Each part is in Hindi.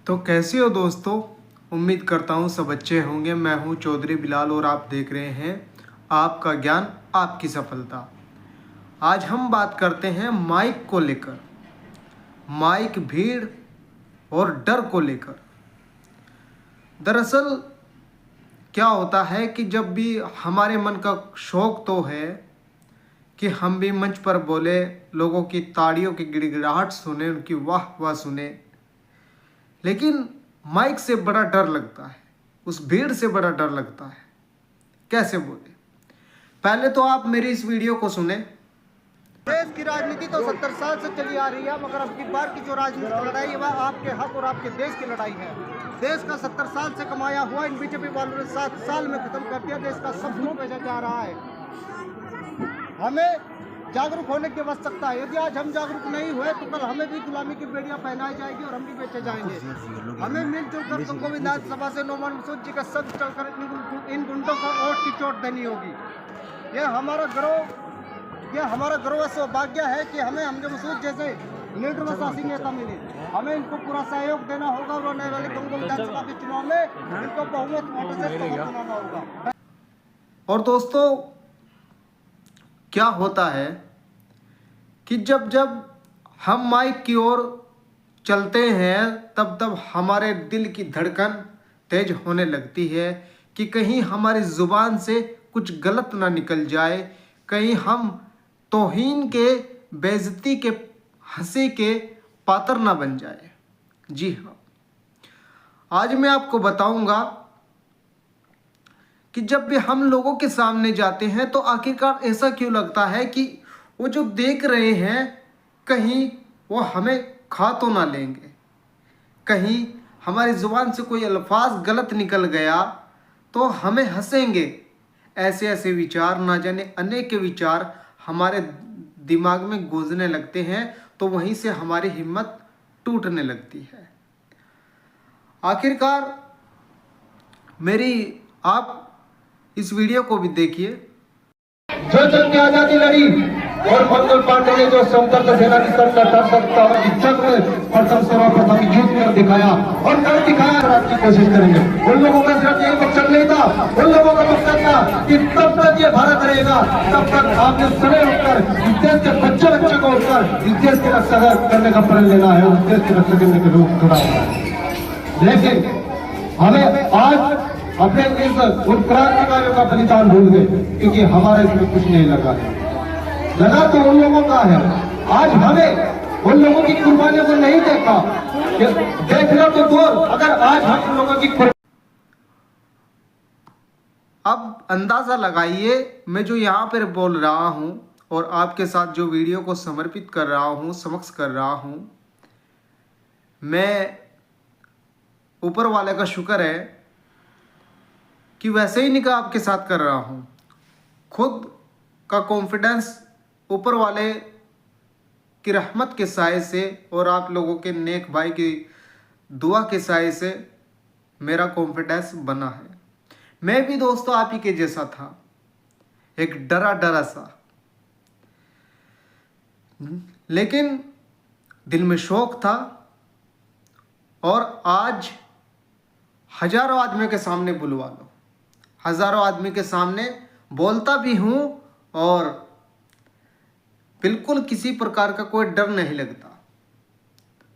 तो कैसे हो दोस्तों। उम्मीद करता हूँ सब अच्छे होंगे। मैं हूँ चौधरी बिलाल और आप देख रहे हैं आपका ज्ञान आपकी सफलता। आज हम बात करते हैं माइक को लेकर, माइक, भीड़ और डर को लेकर। दरअसल क्या होता है कि जब भी हमारे मन का शौक तो है कि हम भी मंच पर बोले, लोगों की ताड़ियों की गिड़गिड़ाहट सुने, उनकी वाह वाह सुने, लेकिन माइक से बड़ा डर लगता है, उस भीड़ से बड़ा डर लगता है। कैसे बोले? पहले तो आप मेरी इस वीडियो को सुने। देश की राजनीति तो 70 साल से चली आ रही है, मगर अब की बार की जो राजनीतिक लड़ाई है वह आपके हक और आपके देश की लड़ाई है। देश का 70 साल से कमाया हुआ इन बीजेपी वालों ने 7 साल में खत्म कर दिया। देश का सपनों बेचा जा रहा है। हमें जागरूक होने की आवश्यकता है। यदि आज हम जागरूक नहीं हुए तो कल हमें भी गुलामी की बेड़ियां पहनाई जाएगी और हम भी बेचे जाएंगे। हमें मिलजुल कर तुमको विधानसभा से नोमान मसूद जी का सब चलकर इन गुंडों को वोट की चोट देनी होगी। यह हमारा गर्व सौभाग्य है कि हमें हमजा मसूद जैसे लीडर व साहसी नेता मिले। हमें इनको पूरा सहयोग देना होगा और आने वाले गंगों विधानसभा के चुनाव में इनको बहुमत वोटों से बनाना होगा। और दोस्तों क्या होता है कि जब जब हम माइक की ओर चलते हैं तब तब हमारे दिल की धड़कन तेज होने लगती है कि कहीं हमारी ज़ुबान से कुछ गलत ना निकल जाए, कहीं हम तौहीन के, बेइज्जती के, हंसी के पात्र ना बन जाए। जी हाँ, आज मैं आपको बताऊंगा कि जब भी हम लोगों के सामने जाते हैं तो आखिरकार ऐसा क्यों लगता है कि वो जो देख रहे हैं कहीं वो हमें खा तो ना लेंगे, कहीं हमारी ज़ुबान से कोई अल्फाज गलत निकल गया तो हमें हंसेंगे। ऐसे ऐसे विचार, ना जाने अनेक विचार हमारे दिमाग में गूंजने लगते हैं, तो वहीं से हमारी हिम्मत टूटने लगती है। आखिरकार मेरी आप इस वीडियो को भी देखिए। जो जंग की आजादी लड़ी और मंगल पांडे ने जो संपर्क सेना की जंग में सर्वप्रथम युद्ध कर दिखाया और कर दिखाया की कोशिश करेंगे। उन लोगों का सिर्फ यही मकसद नहीं था, उन लोगों का मकसद था कि तब तक ये भारत रहेगा तब तक आपने सवेरे उठकर इस देश के बच्चे को उठकर इस देश की रक्षा करने का प्रण लेना है, उस देश की रक्षा करने के रूप खड़ा है। लेकिन हमें आज अपने इस उन क्रांतिकारियों का बलिदान भूल गए, क्योंकि हमारे इसमें कुछ नहीं लगा तो उन लोगों का है। आज हमें उन लोगों की कुर्बानियों को नहीं देखा, देखना तो दूर, अगर आज हम उन लोगों की अब अंदाज़ा लगाइए मैं जो यहाँ पर बोल रहा हूँ और आपके साथ जो वीडियो को समर्पित कर रहा हूँ, समक्ष कर रहा हूँ, मैं ऊपर वाले का शुक्र है कि वैसे ही निकाह आपके साथ कर रहा हूँ। खुद का कॉन्फिडेंस ऊपर वाले की रहमत के साए से और आप लोगों के नेक भाई की दुआ के साए से मेरा कॉन्फिडेंस बना है। मैं भी दोस्तों आप ही के जैसा था, एक डरा सा, लेकिन दिल में शौक था और आज हजारों आदमियों के सामने बुलवा लो, हजारों आदमी के सामने बोलता भी हूँ और बिल्कुल किसी प्रकार का कोई डर नहीं लगता।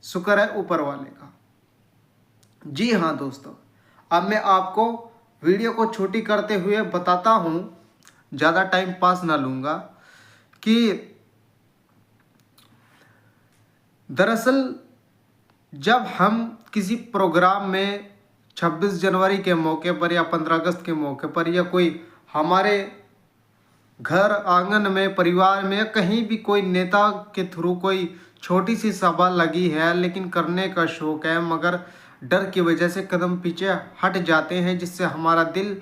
शुक्र है ऊपर वाले का। जी हाँ दोस्तों, अब मैं आपको वीडियो को छोटी करते हुए बताता हूँ, ज़्यादा टाइम पास ना लूँगा, कि दरअसल जब हम किसी प्रोग्राम में 26 जनवरी के मौके पर या 15 अगस्त के मौके पर या कोई हमारे घर आंगन में, परिवार में, कहीं भी कोई नेता के थ्रू कोई छोटी सी सभा लगी है, लेकिन करने का शौक है मगर डर की वजह से कदम पीछे हट जाते हैं, जिससे हमारा दिल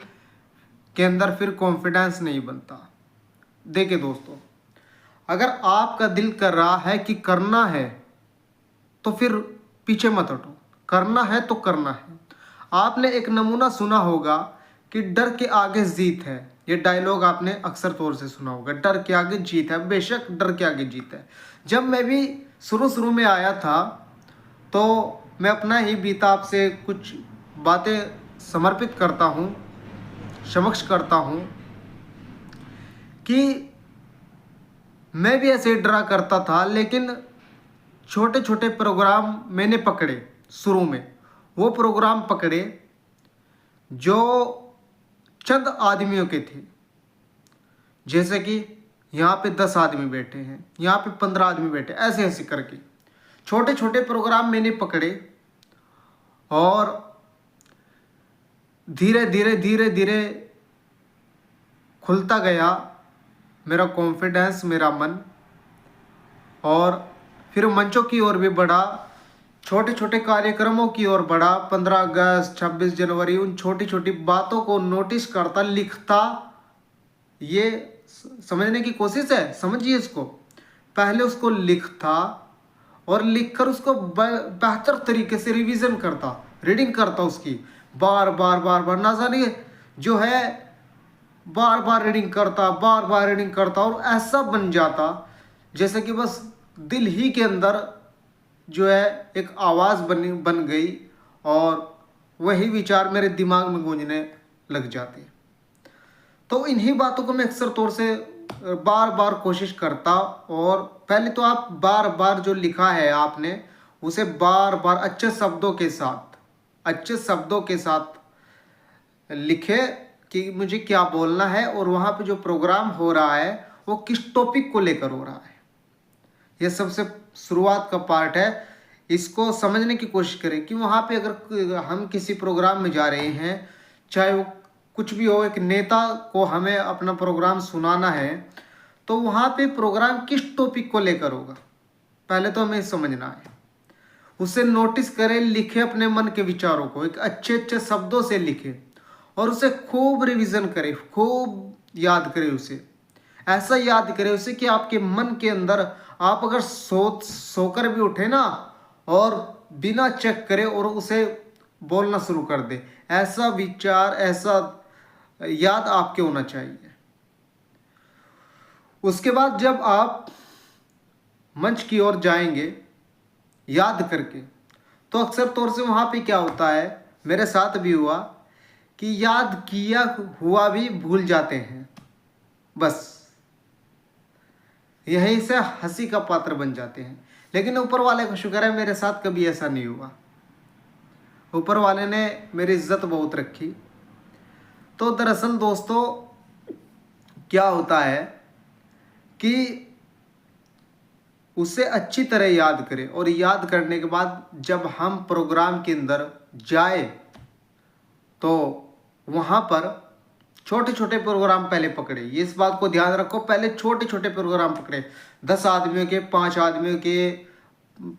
के अंदर फिर कॉन्फिडेंस नहीं बनता। देखिए दोस्तों, अगर आपका दिल कर रहा है कि करना है तो फिर पीछे मत हटो, करना है तो करना है। आपने एक नमूना सुना होगा कि डर के आगे जीत है। ये डायलॉग आपने अक्सर तौर से सुना होगा, डर के आगे जीत है। बेशक डर के आगे जीत है। जब मैं भी शुरू में आया था तो मैं अपना ही बीता आपसे कुछ बातें समर्पित करता हूँ, समक्ष करता हूँ कि मैं भी ऐसे डरा करता था, लेकिन छोटे छोटे प्रोग्राम मैंने पकड़े शुरू में। वो प्रोग्राम पकड़े जो चंद आदमियों के थे, जैसे कि यहाँ पे 10 आदमी बैठे हैं, यहाँ पे 15 आदमी बैठे, ऐसे ऐसे करके छोटे छोटे प्रोग्राम मैंने पकड़े और धीरे धीरे धीरे धीरे खुलता गया मेरा कॉन्फिडेंस, मेरा मन, और फिर मंचों की ओर भी बढ़ा, छोटे छोटे कार्यक्रमों की ओर बढ़ा। 15 अगस्त, 26 जनवरी, उन छोटी छोटी बातों को नोटिस करता, लिखता। ये समझने की कोशिश है, समझिए इसको। पहले उसको लिखता और लिखकर उसको बेहतर तरीके से रिवीजन करता, रीडिंग करता उसकी, बार बार बार बार, ना जानिए जो है बार बार रीडिंग करता, बार बार रीडिंग करता, और ऐसा बन जाता जैसे कि बस दिल ही के अंदर जो है एक आवाज़ बन गई और वही विचार मेरे दिमाग में गूंजने लग जाते। तो इन्हीं बातों को मैं अक्सर तौर से बार बार कोशिश करता। और पहले तो आप बार बार जो लिखा है आपने उसे बार बार अच्छे शब्दों के साथ लिखे कि मुझे क्या बोलना है और वहाँ पे जो प्रोग्राम हो रहा है वो किस टॉपिक को लेकर हो रहा है। यह सबसे शुरुआत का पार्ट है। इसको समझने की कोशिश करें कि वहाँ पे अगर हम किसी प्रोग्राम में जा रहे हैं, चाहे वो कुछ भी हो, एक नेता को हमें अपना प्रोग्राम सुनाना है, तो वहाँ पे प्रोग्राम किस टॉपिक को लेकर होगा पहले तो हमें समझना है। उसे नोटिस करें, लिखे अपने मन के विचारों को, एक अच्छे अच्छे शब्दों से लिखे और उसे खूब रिवीजन करें, खूब याद करें उसे। ऐसा याद करें उसे कि आपके मन के अंदर आप अगर सोकर भी उठे ना और बिना चेक करे और उसे बोलना शुरू कर दे, ऐसा विचार, ऐसा याद आपके होना चाहिए। उसके बाद जब आप मंच की ओर जाएंगे याद करके, तो अक्सर तौर से वहाँ पे क्या होता है, मेरे साथ भी हुआ कि याद किया हुआ भी भूल जाते हैं, बस यहीं से हंसी का पात्र बन जाते हैं। लेकिन ऊपर वाले का शुक्र है मेरे साथ कभी ऐसा नहीं हुआ। ऊपर वाले ने मेरी इज्जत बहुत रखी। तो दरअसल दोस्तों क्या होता है कि उसे अच्छी तरह याद करें, और याद करने के बाद जब हम प्रोग्राम के अंदर जाए तो वहाँ पर छोटे छोटे प्रोग्राम पहले पकड़े। ये इस बात को ध्यान रखो, पहले छोटे छोटे प्रोग्राम पकड़े, 10 आदमियों के, 5 आदमियों के,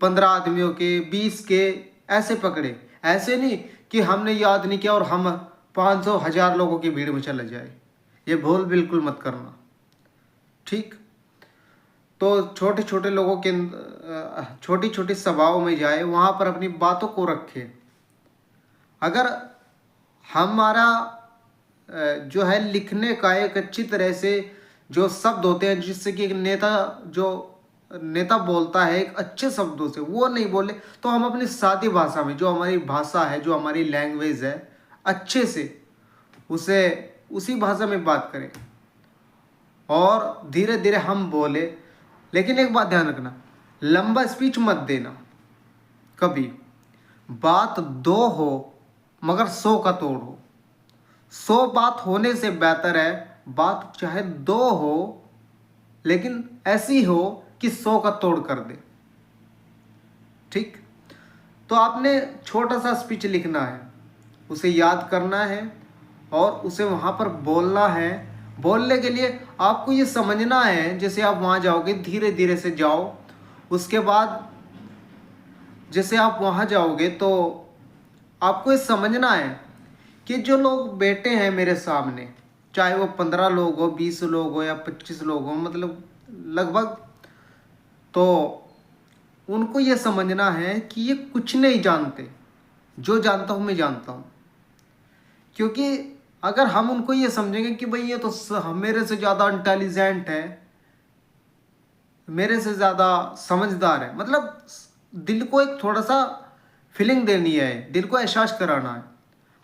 15 आदमियों के, 20 के, ऐसे पकड़े। ऐसे नहीं कि हमने याद नहीं किया और हम 500 1000 लोगों की भीड़ में चले जाए। ये भूल बिल्कुल मत करना, ठीक। तो छोटे छोटे लोगों के छोटी छोटी सभाओं में जाए, वहाँ पर अपनी बातों को रखे। अगर हमारा जो है लिखने का एक अच्छी तरह से जो शब्द होते हैं, जिससे कि एक नेता बोलता है एक अच्छे शब्दों से, वो नहीं बोले तो हम अपनी सादी भाषा में, जो हमारी भाषा है, जो हमारी लैंग्वेज है, अच्छे से उसे उसी भाषा में बात करें और धीरे धीरे हम बोले। लेकिन एक बात ध्यान रखना, लंबा स्पीच मत देना कभी। बात 2 हो मगर 100 का तोड़ हो। 100 बात होने से बेहतर है बात चाहे 2 हो लेकिन ऐसी हो कि 100 का तोड़ कर दे, ठीक। तो आपने छोटा सा स्पीच लिखना है, उसे याद करना है और उसे वहाँ पर बोलना है। बोलने के लिए आपको ये समझना है, जैसे आप वहाँ जाओगे धीरे धीरे से जाओ। उसके बाद जैसे आप वहाँ जाओगे तो आपको ये समझना है कि जो लोग बैठे हैं मेरे सामने, चाहे वो 15 लोग हो, 20 लोग हो या 25 लोग हो, मतलब लगभग, तो उनको ये समझना है कि ये कुछ नहीं जानते। जो जानता हूँ मैं जानता हूँ। क्योंकि अगर हम उनको ये समझेंगे कि भाई ये तो मेरे से ज़्यादा इंटेलिजेंट है, मेरे से ज़्यादा समझदार है, मतलब दिल को एक थोड़ा सा फीलिंग देनी है, दिल को एहसास कराना है।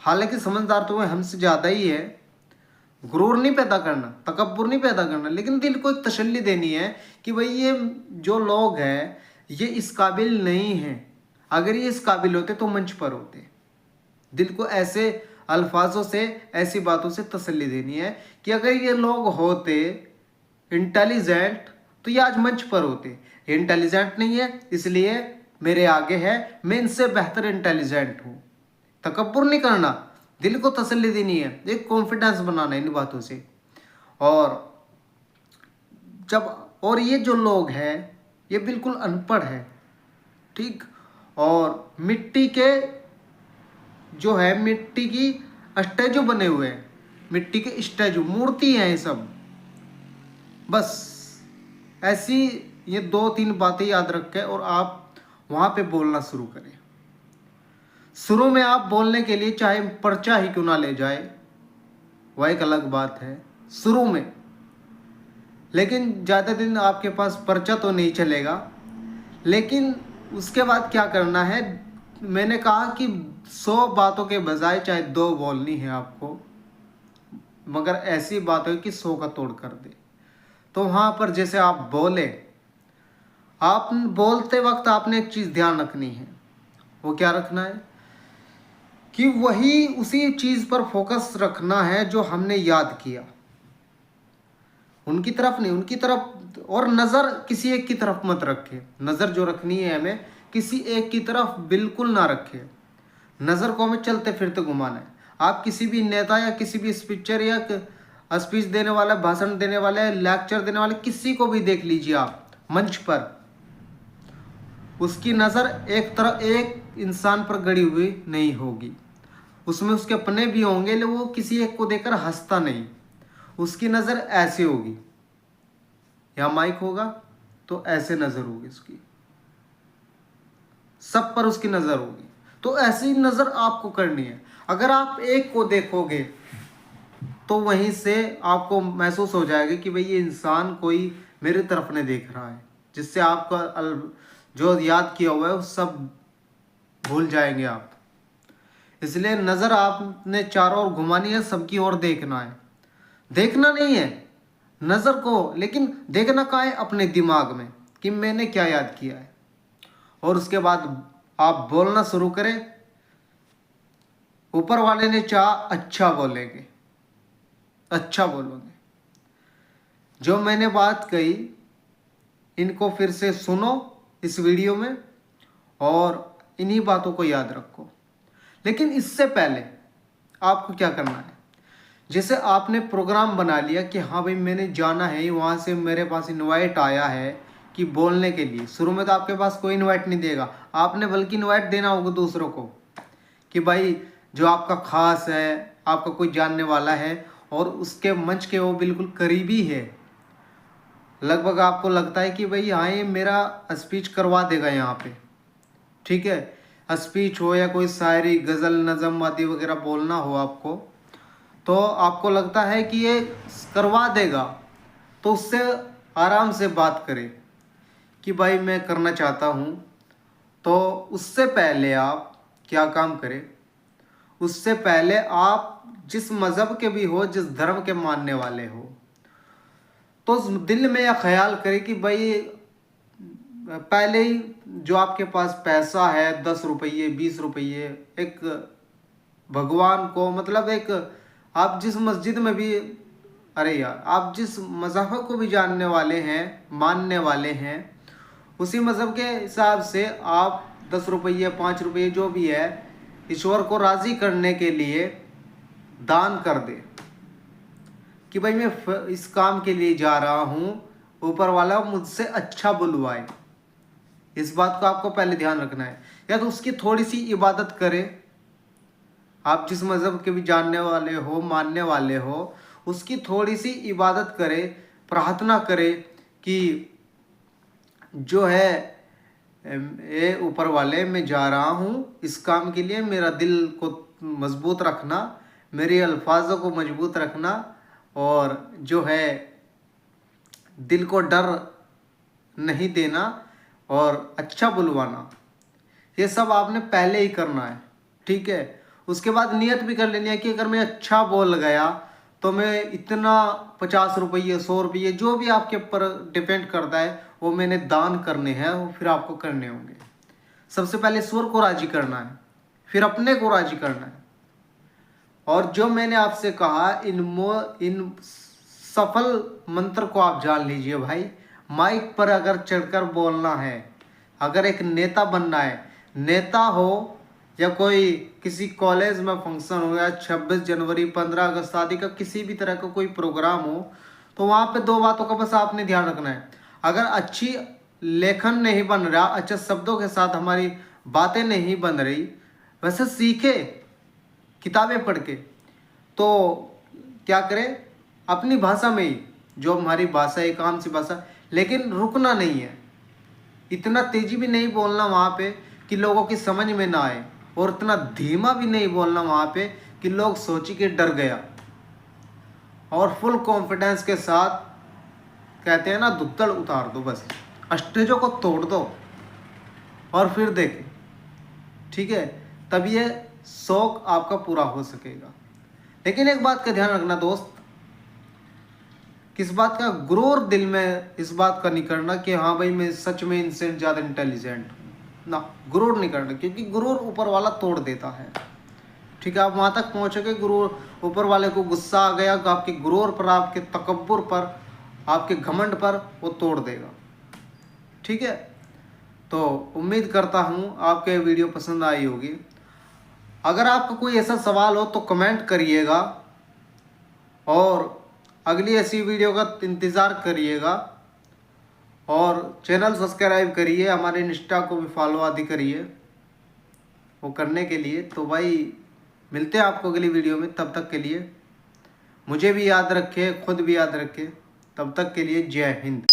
हालांकि समझदार तो वो हमसे ज़्यादा ही है, गुरूर नहीं पैदा करना, तकब्बुर नहीं पैदा करना, लेकिन दिल को एक तसल्ली देनी है कि भाई ये जो लोग हैं ये इस काबिल नहीं हैं। अगर ये इस काबिल होते तो मंच पर होते। दिल को ऐसे अल्फाजों से, ऐसी बातों से तसल्ली देनी है कि अगर ये लोग होते इंटेलिजेंट तो ये आज मंच पर होते। ये इंटेलिजेंट नहीं है इसलिए मेरे आगे है, मैं इनसे बेहतर इंटेलिजेंट हूँ। तकब्बुर नहीं करना, दिल को तसल्ली देनी है, एक कॉन्फिडेंस बनाना इन बातों से। और ये जो लोग हैं ये बिल्कुल अनपढ़ है, ठीक। और मिट्टी के जो है, मिट्टी की स्टैचू बने हुए हैं, मिट्टी के स्टैचू, मूर्ति हैं ये सब। बस ऐसी ये 2-3 बातें याद रखें और आप वहाँ पे बोलना शुरू करें। शुरू में आप बोलने के लिए चाहे पर्चा ही क्यों ना ले जाए, वह एक अलग बात है शुरू में, लेकिन ज़्यादा दिन आपके पास पर्चा तो नहीं चलेगा। लेकिन उसके बाद क्या करना है, मैंने कहा कि 100 बातों के बजाय चाहे 2 बोलनी है आपको, मगर ऐसी बात है कि 100 का तोड़ कर दे। तो वहाँ पर जैसे आप बोले, आप बोलते वक्त आपने एक चीज़ ध्यान रखनी है। वो क्या रखना है कि वही उसी चीज़ पर फोकस रखना है जो हमने याद किया, उनकी तरफ नहीं, उनकी तरफ। और नज़र किसी एक की तरफ मत रखे, नज़र जो रखनी है हमें किसी एक की तरफ बिल्कुल ना रखे। नज़र को हमें चलते फिरते घुमाना है। आप किसी भी नेता या किसी भी स्पीचर या स्पीच देने वाला, भाषण देने वाले, लेक्चर देने वाले, किसी को भी देख लीजिए आप मंच पर, उसकी नज़र एक तरफ एक इंसान पर गड़ी हुई नहीं होगी। उसमें उसके अपने भी होंगे, लेकिन वो किसी एक को देखकर हंसता नहीं, उसकी नज़र ऐसे होगी। यहाँ माइक होगा तो ऐसे नज़र होगी उसकी, सब पर उसकी नज़र होगी। तो ऐसी नज़र आपको करनी है। अगर आप एक को देखोगे तो वहीं से आपको महसूस हो जाएगा कि भाई ये इंसान कोई मेरी तरफ नहीं देख रहा है, जिससे आपका जो याद किया हुआ है वो सब भूल जाएंगे आप। इसलिए नज़र आपने चारों ओर घुमानी है, सबकी ओर देखना है। देखना नहीं है नज़र को, लेकिन देखना कहाँ है, अपने दिमाग में कि मैंने क्या याद किया है। और उसके बाद आप बोलना शुरू करें। ऊपर वाले ने चाहा अच्छा बोलेंगे, अच्छा बोलोगे। जो मैंने बात कही इनको फिर से सुनो इस वीडियो में और इन्हीं बातों को याद रखो। लेकिन इससे पहले आपको क्या करना है, जैसे आपने प्रोग्राम बना लिया कि हाँ भाई मैंने जाना है, वहाँ से मेरे पास इनवाइट आया है कि बोलने के लिए। शुरू में तो आपके पास कोई इनवाइट नहीं देगा, आपने बल्कि इनवाइट देना होगा दूसरों को कि भाई जो आपका खास है, आपका कोई जानने वाला है और उसके मंच के वो बिल्कुल करीबी है, लगभग आपको लगता है कि भाई हाँ ये मेरा स्पीच करवा देगा यहाँ पे, ठीक है। स्पीच हो या कोई शायरी, गज़ल, नज़म आदि वगैरह बोलना हो आपको, तो आपको लगता है कि ये करवा देगा, तो उससे आराम से बात करें कि भाई मैं करना चाहता हूँ। तो उससे पहले आप क्या काम करें, उससे पहले आप जिस मज़हब के भी हो, जिस धर्म के मानने वाले हो, तो दिल में यह ख्याल करें कि भाई पहले ही जो आपके पास पैसा है 10 रुपये 20 रुपये, एक भगवान को, मतलब एक आप जिस मस्जिद में भी, अरे यार आप जिस मज़हब को भी जानने वाले हैं, मानने वाले हैं, उसी मज़हब के हिसाब से आप 10 रुपये 5 रुपये जो भी है ईश्वर को राज़ी करने के लिए दान कर दे कि भाई मैं इस काम के लिए जा रहा हूँ, ऊपर वाला मुझसे अच्छा बुलवाए। इस बात को आपको पहले ध्यान रखना है। या तो उसकी थोड़ी सी इबादत करें, आप जिस मज़हब के भी जानने वाले हो, मानने वाले हो, उसकी थोड़ी सी इबादत करें, प्रार्थना करें कि जो है ये ऊपर वाले मैं जा रहा हूँ इस काम के लिए, मेरा दिल को मजबूत रखना, मेरे अल्फाजों को मजबूत रखना और जो है दिल को डर नहीं देना और अच्छा बुलवाना, ये सब आपने पहले ही करना है, ठीक है। उसके बाद नियत भी कर लेनी है कि अगर मैं अच्छा बोल गया तो मैं इतना 50 रुपये 100 रुपये जो भी आपके ऊपर डिपेंड करता है वो मैंने दान करने हैं, वो फिर आपको करने होंगे। सबसे पहले ईश्वर को राजी करना है, फिर अपने को राजी करना है। और जो मैंने आपसे कहा इन सफल मंत्र को आप जान लीजिए भाई। माइक पर अगर चढ़कर बोलना है, अगर एक नेता बनना है, नेता हो या कोई किसी कॉलेज में फंक्शन हो या 26 जनवरी 15 अगस्त आदि का किसी भी तरह का कोई प्रोग्राम हो, तो वहाँ पे 2 बातों का बस आपने ध्यान रखना है। अगर अच्छी लेखन नहीं बन रहा, अच्छे शब्दों के साथ हमारी बातें नहीं बन रही, वैसे सीखे किताबें पढ़ के, तो क्या करें अपनी भाषा में ही, जो हमारी भाषा है, एक आम सी भाषा, लेकिन रुकना नहीं है, इतना तेजी भी नहीं बोलना वहाँ पे कि लोगों की समझ में ना आए, और इतना धीमा भी नहीं बोलना वहाँ पे कि लोग सोची के डर गया। और फुल कॉन्फिडेंस के साथ कहते हैं ना, दुक्कड़ उतार दो, बस स्टेजों को तोड़ दो और फिर देखें, ठीक है, तब ये शौक आपका पूरा हो सकेगा। लेकिन एक बात का ध्यान रखना दोस्त, किस बात का गुरूर दिल में इस बात का नहीं करना कि हाँ भाई मैं सच में इनसे ज़्यादा इंटेलिजेंट हूँ ना, गुरूर नहीं करना, क्योंकि गुरूर ऊपर वाला तोड़ देता है, ठीक है। आप वहाँ तक पहुँचोगे, गुरूर ऊपर वाले को गुस्सा आ गया, आपके गुरूर पर, आपके तकब्बुर पर, आपके घमंड पर वो तोड़ देगा, ठीक है। तो उम्मीद करता हूँ आपके वीडियो पसंद आई होगी। अगर आपका कोई ऐसा सवाल हो तो कमेंट करिएगा और अगली ऐसी वीडियो का इंतज़ार करिएगा। और चैनल सब्सक्राइब करिए, हमारे इंस्टा को भी फॉलो आदि करिए। वो करने के लिए तो भाई मिलते हैं आपको अगली वीडियो में। तब तक के लिए मुझे भी याद रखें, खुद भी याद रखें। तब तक के लिए जय हिंद।